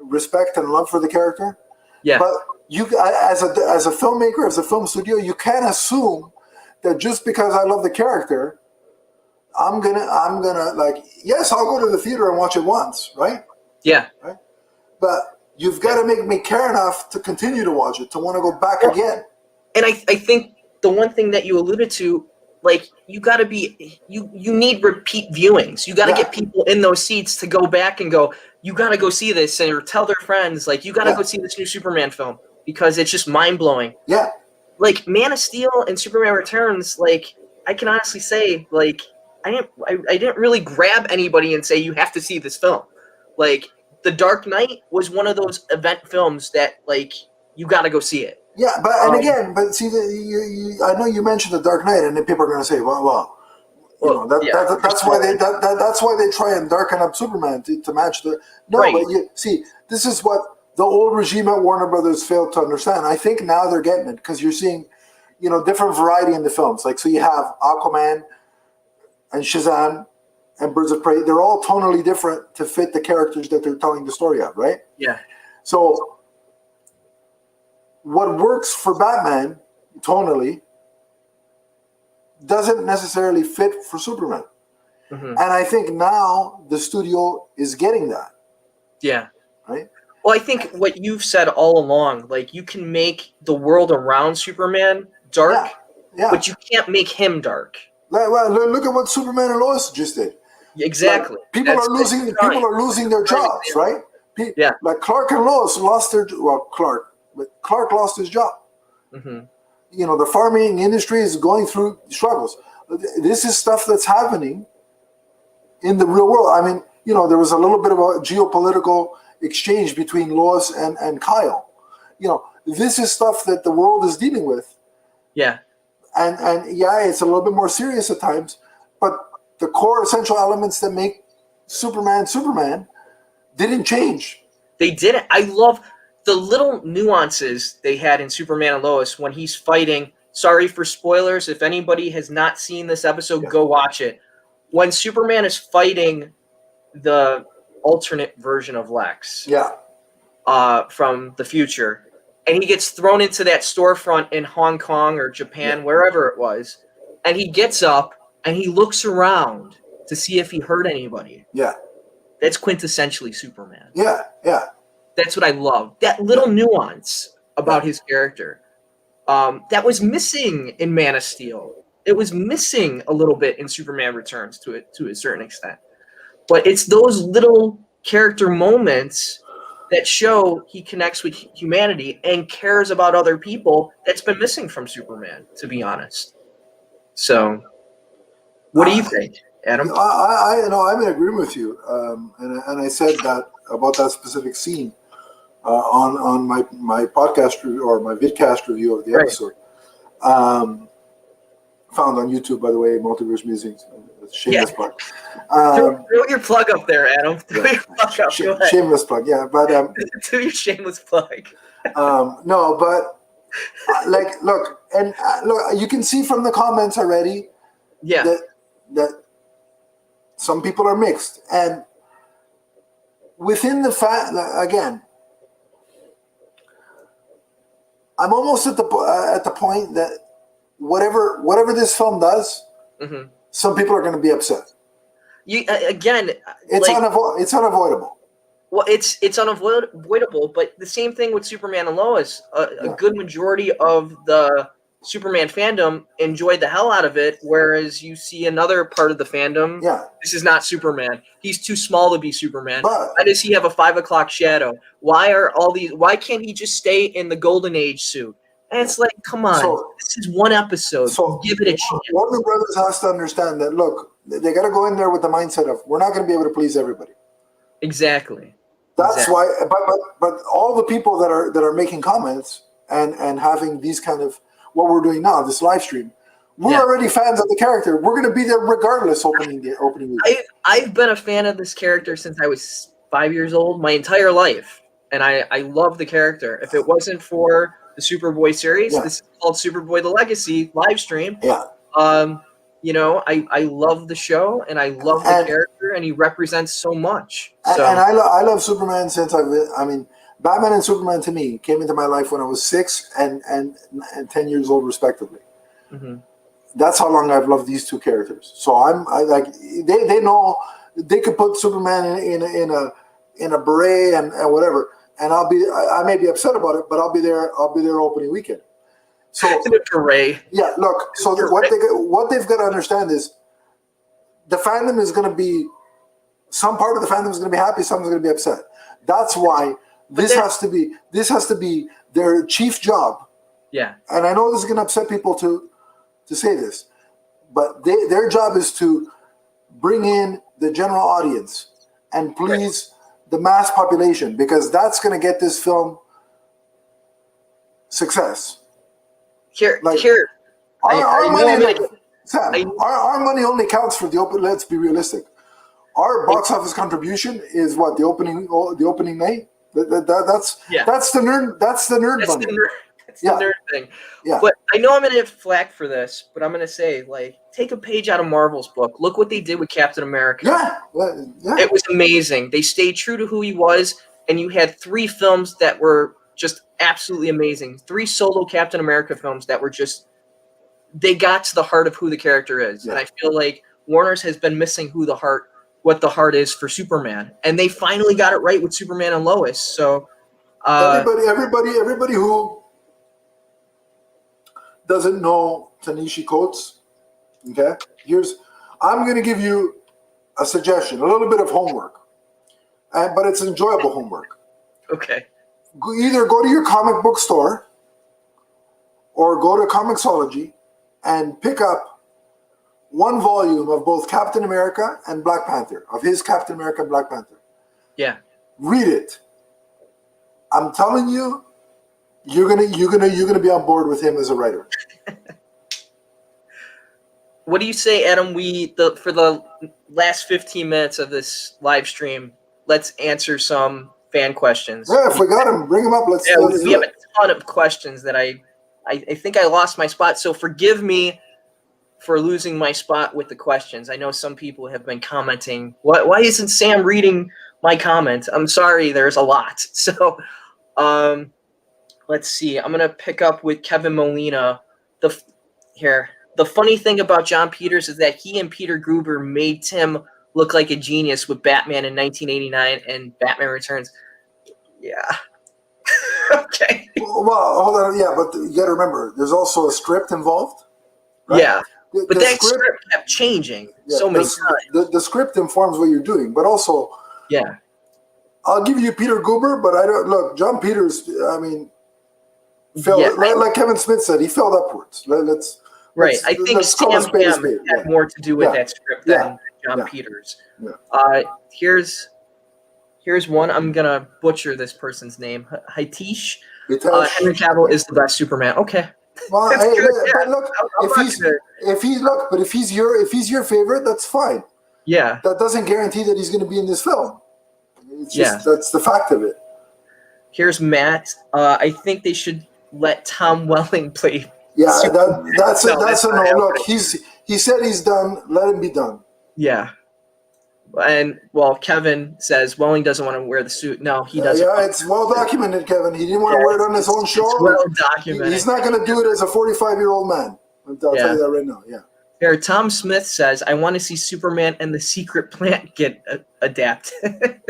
respect and love for the character. Yeah. But you, as a filmmaker, as a film studio, you can't assume that just because I love the character, I'm gonna like, yes, I'll go to the theater and watch it once, right? Yeah. Right. But you've got to make me care enough to continue to watch it, to want to go back again. And I think the one thing that you alluded to, like, you got to be, you need repeat viewings. You got to get people in those seats to go back and go, you got to go see this, or tell their friends, like, you got to go see this new Superman film, because it's just mind blowing. Yeah. Like, Man of Steel and Superman Returns, like, I can honestly say, like, I didn't really grab anybody and say, you have to see this film. Like, The Dark Knight was one of those event films that, like, you got to go see it. Yeah, but see, I know you mentioned The Dark Knight, and then people are going to say, that's why they try and darken up Superman to match the. No, right. But you see, this is what the old regime at Warner Brothers failed to understand. I think now they're getting it, because you're seeing, different variety in the films. Like, so you have Aquaman and Shazam and Birds of Prey, they're all tonally different to fit the characters that they're telling the story of, right? Yeah. So what works for Batman tonally doesn't necessarily fit for Superman. Mm-hmm. And I think now the studio is getting that. Yeah. Right? Well, I think what you've said all along, like you can make the world around Superman dark, but you can't make him dark. Well, look at what Superman and Lois just did. Exactly. Like, people are losing their jobs, right? Yeah. Like Clark and Lois lost their Clark lost his job. Mm-hmm. You know, the farming industry is going through struggles. This is stuff that's happening in the real world. I mean, you know, there was a little bit of a geopolitical exchange between Lois and Kyle. You know, this is stuff that the world is dealing with. Yeah. And yeah, it's a little bit more serious at times, but the core essential elements that make Superman didn't change. They didn't. I love the little nuances they had in Superman and Lois when he's fighting. Sorry for spoilers. If anybody has not seen this episode, go watch it. When Superman is fighting the alternate version of Lex, from the future, and he gets thrown into that storefront in Hong Kong or Japan, wherever it was, and he gets up and he looks around to see if he hurt anybody. Yeah. That's quintessentially Superman. Yeah. That's what I love. That little nuance about his character. That was missing in Man of Steel. It was missing a little bit in Superman Returns to a certain extent. But it's those little character moments that show he connects with humanity and cares about other people that's been missing from Superman, to be honest. So, what do you think, Adam? I'm in agreement with you. And I said that about that specific scene on my podcast review or my vidcast review of the episode. Found on YouTube, by the way, Multiverse Musings. Shameless plug. Throw your plug up there, Adam. Throw your plug up. Go ahead. Shameless plug, yeah. But do your shameless plug. No, but look, you can see from the comments already. Yeah. That some people are mixed, and within the fact again, I'm almost at the point that whatever this film does. Mm-hmm. Some people are going to be upset. It's unavoidable. Well, it's unavoidable, but the same thing with Superman and Lois. A good majority of the Superman fandom enjoyed the hell out of it, whereas you see another part of the fandom. Yeah, this is not Superman. He's too small to be Superman. But, why does he have a 5 o'clock shadow? Why can't he just stay in the Golden Age suit? And it's like, come on, this is one episode. So give it a chance. Warner Brothers has to understand that, look, they got to go in there with the mindset of, we're not going to be able to please everybody. Exactly. That's why, but all the people that are making comments and having these kind of, what we're doing now, this live stream, we're already fans of the character. We're going to be there regardless opening week. I've been a fan of this character since I was 5 years old, my entire life. And I love the character. If it wasn't for the Superboy series, this is called Superboy The Legacy live stream. Yeah. You know, I love the show and I love the character, and he represents so much. And I love Superman since Batman and Superman to me came into my life when I was 6 and 10 years old respectively. Mm-hmm. That's how long I've loved these two characters. So they know they could put Superman in a beret and whatever. And I may be upset about it, but I'll be there opening weekend. So in a beret. Yeah, look. So what they've got to understand is the fandom is going to be, some part of the fandom is going to be happy, someone's going to be upset. That's why this has to be their chief job. Yeah. And I know this is going to upset people to say this, but their job is to bring in the general audience and please the mass population, because that's going to get this film success. Our money only counts for the open. Let's be realistic. Our box office contribution is what, the opening night. That's the nerd. That's the nerd money. It's the nerd thing. Yeah. But I know I'm going to get flack for this, but I'm going to say, like, take a page out of Marvel's book. Look what they did with Captain America. Yeah. It was amazing. They stayed true to who he was, and you had 3 films that were just absolutely amazing. 3 solo Captain America films that were just, they got to the heart of who the character is. Yeah. And I feel like Warner's has been missing what the heart is for Superman. And they finally got it right with Superman and Lois. So everybody who doesn't know Ta-Nehisi Coates, okay? I'm going to give you a suggestion, a little bit of homework, but it's enjoyable homework. Okay. Either go to your comic book store or go to Comixology and pick up 1 volume of both Captain America and Black Panther, of his Captain America and Black Panther. Yeah. Read it. I'm telling you, you're gonna be on board with him as a writer. What do you say, Adam? For the last 15 minutes of this live stream, let's answer some fan questions. Yeah, if we got him, bring him up. Let's we have a ton of questions that I think I lost my spot, so forgive me for losing my spot with the questions. I know some people have been commenting, why isn't Sam reading my comments? I'm sorry, there's a lot. So let's see. I'm going to pick up with Kevin Molina. The funny thing about John Peters is that he and Peter Gruber made Tim look like a genius with Batman in 1989 and Batman Returns. Yeah. Okay. Well, hold on. Yeah, but you got to remember, there's also a script involved. Right? Yeah. But that script kept changing so many times. The script informs what you're doing, but also, yeah, I'll give you Peter Gruber, but I don't look. John Peters, I mean, like Kevin Smith said, he fell upwards. I think Sam Hamm had more to do with that script than John Peters. Yeah. Here's one. I'm gonna butcher this person's name. Hitesh. Henry Cavill is the best Superman. Okay. Well, but look, if he's your favorite, that's fine. Yeah. That doesn't guarantee that he's going to be in this film. It's just that's the fact of it. Here's Matt. I think they should let Tom Welling play. Yeah, that's a no. Look, he said he's done. Let him be done. Yeah. And Kevin says Welling doesn't want to wear the suit. No, he doesn't. Yeah, it's well documented, Kevin. He didn't want to wear it on his own show. It's well documented. He's not going to do it as a 45-year-old man. I'll tell you that right now. Yeah. Here, Tom Smith says, "I want to see Superman and the Secret Plant get adapted."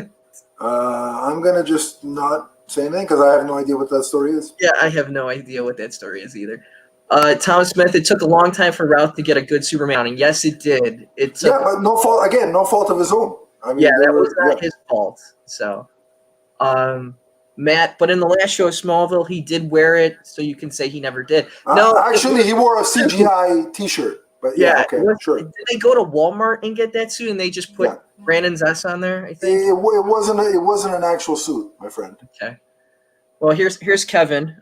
I'm gonna just not say anything because I have no idea what that story is. Yeah, I have no idea what that story is either. Tom Smith, it took a long time for Routh to get a good Superman, and yes, it did. But no fault again. No fault of his own. I mean, that was not his fault. So, Matt, but in the last show of Smallville, he did wear it, so you can say he never did. No, actually, he wore a CGI T-shirt. But okay, sure. Did they go to Walmart and get that suit, and they just put Brandon's S on there? I think it wasn't an actual suit, my friend. Okay. Well, here's Kevin.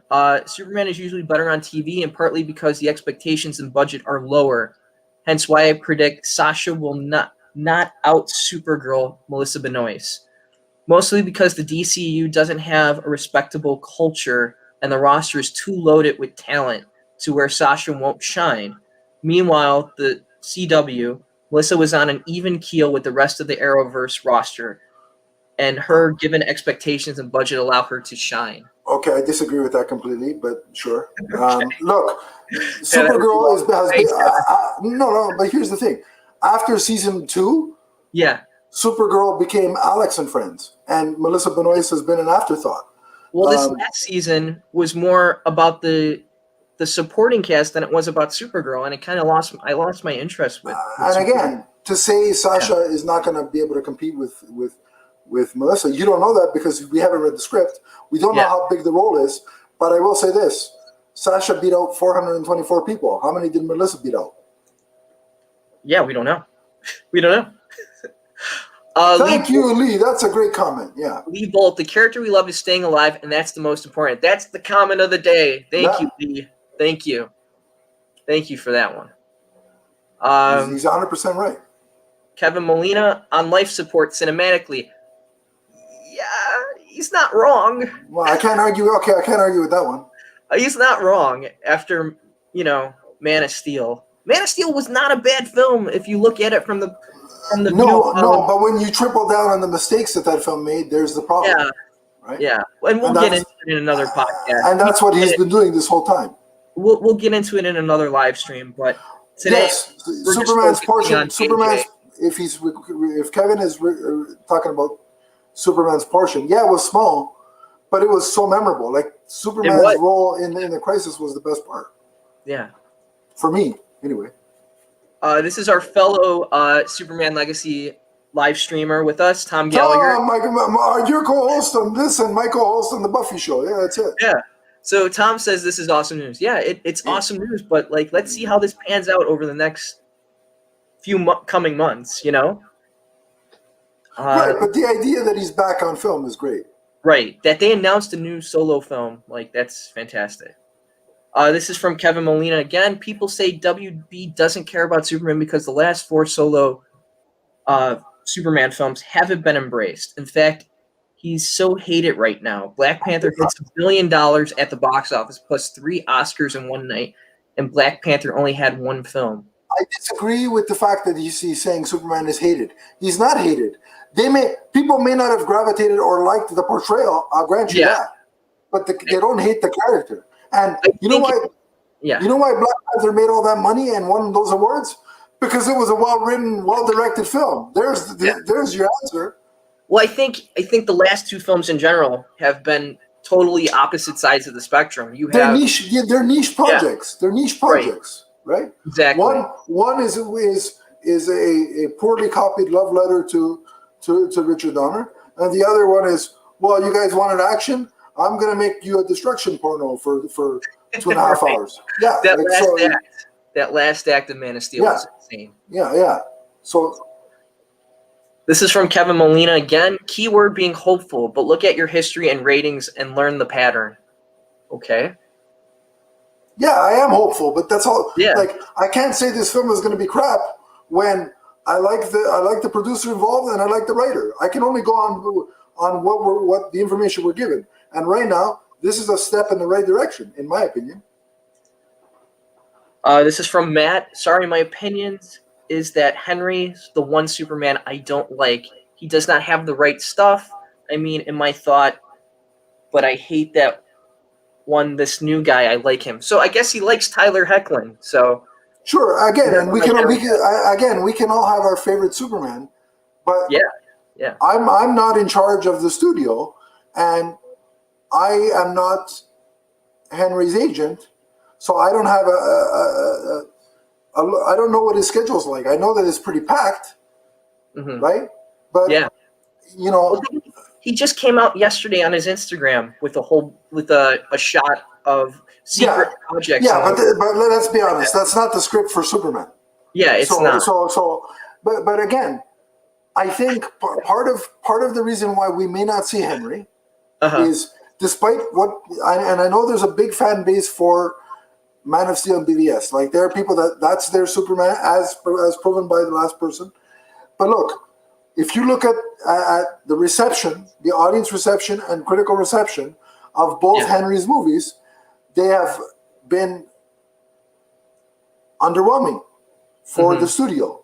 Superman is usually better on TV, and partly because the expectations and budget are lower. Hence why I predict Sasha will not out Supergirl Melissa Benoist. Mostly because the DCU doesn't have a respectable culture, and the roster is too loaded with talent to where Sasha won't shine. Meanwhile, the CW, Melissa was on an even keel with the rest of the Arrowverse roster, and her given expectations and budget allow her to shine. Okay, I disagree with that completely, but sure. Look, Supergirl has been but here's the thing. After season 2, Supergirl became Alex and Friends, and Melissa Benoist has been an afterthought. Well, this last season was more about the supporting cast than it was about Supergirl, and it kind of lost my interest with and again, to say Sasha is not going to be able to compete with Melissa, you don't know that because we haven't read the script. We don't know how big the role is, but I will say this. Sasha beat out 424 people. How many did Melissa beat out? Yeah, we don't know. We don't know. Thank you, Lee. That's a great comment. Yeah. Lee Bolt, the character we love is staying alive, and that's the most important. That's the comment of the day. Thank you, Lee. Thank you. Thank you for that one. He's 100% right. Kevin Molina, on life support cinematically. Yeah, he's not wrong. Well, I can't argue. Okay, I can't argue with that one. He's not wrong. After Man of Steel. Man of Steel was not a bad film if you look at it from the view of, but when you triple down on the mistakes that film made, there's the problem. Yeah. Right? Yeah. And we'll get into it in another podcast. And that's what he's been doing this whole time. We'll get into it in another live stream, but today Superman's portion. If Kevin is talking about Superman's portion, it was small, but it was so memorable. Like Superman's role in the Crisis was the best part. Yeah, for me anyway. This is our fellow Superman Legacy live streamer with us, Tom Gallagher. Your co-host on this and my co-host on the Buffy show. Yeah, that's it. Yeah. So Tom says this is awesome news. Yeah, it's awesome news, but let's see how this pans out over the next few coming months. Right, but the idea that he's back on film is great. Right, that they announced a new solo film, that's fantastic. This is from Kevin Molina again. People say WB doesn't care about Superman because the last 4 solo Superman films haven't been embraced. In fact, he's so hated right now. Black Panther hits $1 billion at the box office, plus 3 Oscars in one night, and Black Panther only had 1 film. I disagree with the fact that he's saying Superman is hated. He's not hated. People may not have gravitated or liked the portrayal. I'll grant you that, but they don't hate the character. And you know why? You know why Black Panther made all that money and won those awards? Because it was a well-written, well-directed film. There's your answer. Well, I think the last 2 films in general have been totally opposite sides of the spectrum. They're niche projects. They're niche projects, right? Exactly. One is a poorly copied love letter to Richard Donner, and the other one is, well, you guys wanted action? I'm gonna make you a destruction porno for 2.5 hours. Yeah, that last act of Man of Steel was insane. Yeah. So this is from Kevin Molina again. Keyword being hopeful, but look at your history and ratings and learn the pattern. Okay. Yeah, I am hopeful, but that's all. Yeah. I can't say this film is going to be crap when I like the producer involved and I like the writer. I can only go on what the information we're given. And right now, this is a step in the right direction, in my opinion. This is from Matt. Sorry, my opinions is that Henry's the one Superman I don't like. He does not have the right stuff. I mean, in my thought, but I hate that one. This new guy, I like him. So I guess he likes Tyler Hoechlin. So sure, again, and we can all have our favorite Superman, but yeah, I'm not in charge of the studio, and I am not Henry's agent, so I don't have I don't know what his schedule's like. I know that it's pretty packed, right? But he just came out yesterday on his Instagram with a shot of secret projects. Yeah, but let's be honest, that's not the script for Superman. Yeah, it's not. But again, I think part of the reason why we may not see Henry is, despite and I know there's a big fan base for Man of Steel and BVS. Like, there are people that's their Superman, as proven by the last person. But look, if you look at the reception, the audience reception and critical reception of both Henry's movies, they have been underwhelming for the studio.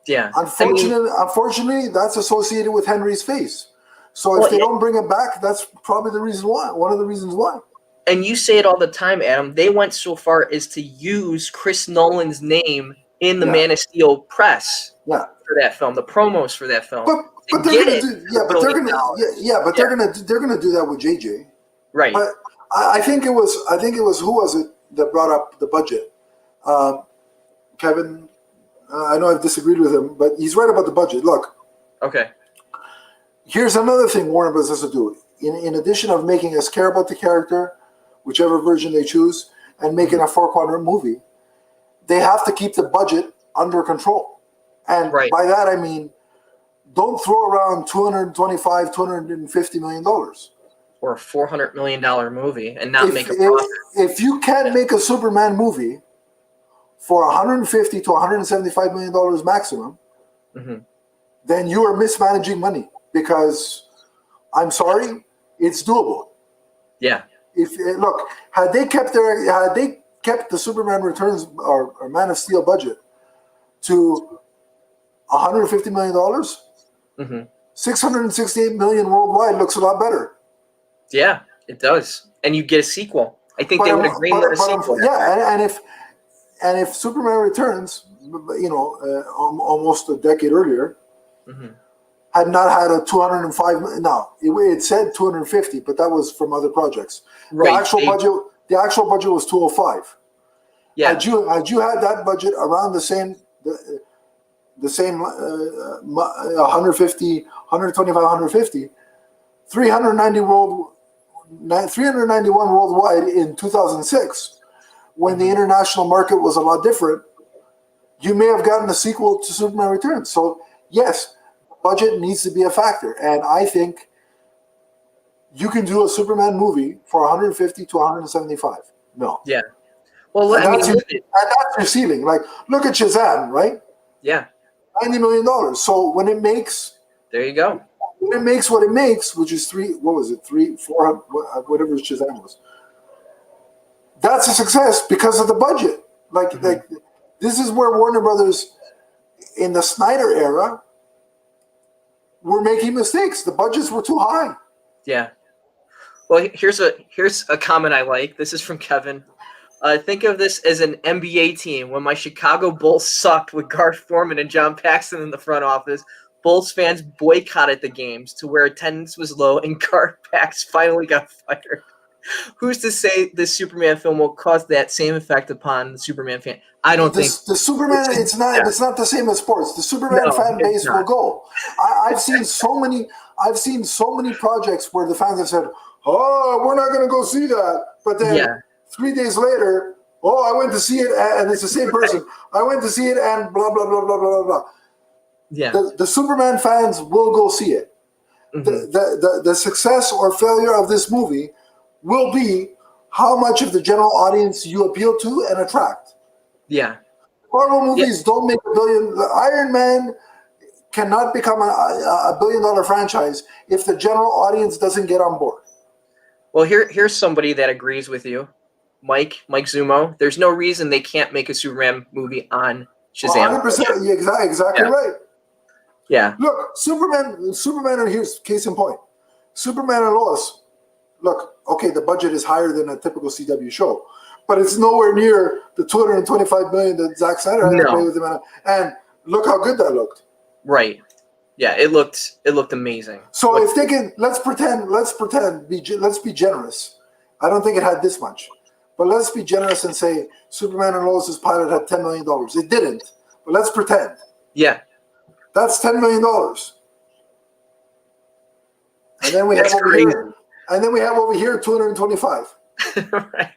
Yeah. Unfortunately, that's associated with Henry's face. So if they don't bring him back, that's probably the reason why. One of the reasons why. And you say it all the time, Adam. They went so far as to use Chris Nolan's name in the Man of Steel press for that film, the promos for that film. But they're gonna do that with JJ. Right. But I think it was who was it that brought up the budget? Kevin. I know I've disagreed with him, but he's right about the budget. Look. Okay. Here's another thing Warner Bros. Has to do. In addition of making us care about the character, whichever version they choose, and making a 4-quadrant movie, they have to keep the budget under control. And by that I mean, don't throw around $250 million. Or a $400 million movie and not make a profit. If you can't make a Superman movie for $150 to $175 million maximum, then you are mismanaging money, because I'm sorry, it's doable. Yeah. Look, had they kept the Superman Returns or Man of Steel budget to $150 million, Mm-hmm. 668 million worldwide looks a lot better. Yeah, it does. And you get a sequel. I think they would have greenlit a sequel. Yeah, and if Superman Returns, almost a decade earlier, Mm-hmm. had not had a 205. Now it said 250, but that was from other projects. Right. The actual budget was 205. Yeah. Had you had that budget around the same 150, 125, 150, 391 worldwide in 2006, when the international market was a lot different, you may have gotten a sequel to Superman Returns. So yes, budget needs to be a factor, and I think you can do a Superman movie for 150 to 175. No. Yeah. Well, that's your ceiling. Like, look at Shazam, right? Yeah. $90 million. So when it makes, there you go. When it makes what it makes, which is 400, whatever Shazam was. That's a success because of the budget. Like this is where Warner Brothers, in the Snyder era, were making mistakes. The budgets were too high. Yeah. Well, here's a comment I like. This is from Kevin. Think of this as an NBA team. When my Chicago Bulls sucked with Garth Foreman and John Paxson in the front office, Bulls fans boycotted the games to where attendance was low and Garth Pax finally got fired. Who's to say this Superman film will cause that same effect upon the Superman fan? I don't think the Superman. It's not the same as sports. The Superman fan base will go. I've seen so many projects where the fans have said, "Oh, we're not going to go see that," but then 3 days later, "Oh, I went to see it," and it's the same person. I went to see it, and blah blah blah blah blah blah. Yeah, the Superman fans will go see it. Mm-hmm. The success or failure of this movie will be how much of the general audience you appeal to and attract. Yeah. Marvel movies don't make $1 billion. Iron Man cannot become a $1 billion franchise if the general audience doesn't get on board. Well, here's somebody that agrees with you. Mike Zumo. There's no reason they can't make a Superman movie on Shazam. 100%. Exactly right. Yeah. Look, Superman, and here's case in point. Superman and Lois. Look, okay, the budget is higher than a typical CW show, but it's nowhere near the $225 million that Zack Snyder had to play with him. And look how good that looked. Right. Yeah, it looked amazing. So if they can, let's be generous. I don't think it had this much, but let's be generous and say Superman and Lois's pilot had $10 million. It didn't, but let's pretend. Yeah. That's $10 million. And then we have over here. And then we have over here 225. Right.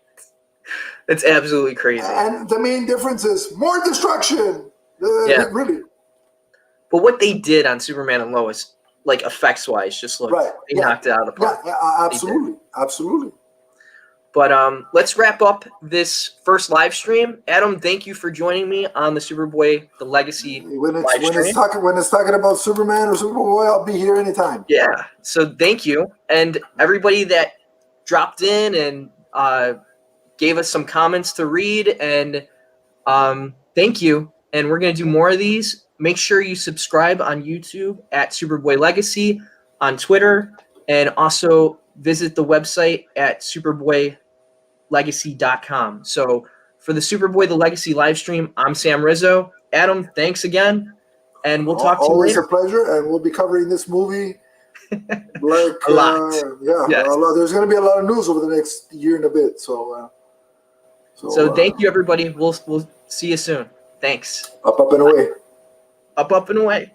It's absolutely crazy. And the main difference is more destruction. Really. But what they did on Superman and Lois, like effects-wise, just looked they knocked it out of the park. Yeah, absolutely. But let's wrap up this first live stream. Adam, thank you for joining me on the Superboy, the Legacy when it's talking about Superman or Superboy, I'll be here anytime. Yeah. So thank you. And everybody that dropped in and gave us some comments to read. And thank you. And we're going to do more of these. Make sure you subscribe on YouTube at Superboy Legacy, on Twitter, and also visit the website at superboylegacy.com. So for the Superboy the Legacy live stream, I'm Sam Rizzo. Adam, thanks again, and we'll talk to you later. Always a pleasure, and we'll be covering this movie like a lot. Yes. A lot. There's going to be a lot of news over the next year and a bit. So thank you, everybody. We'll see you soon. Thanks. Up and away. Up and away.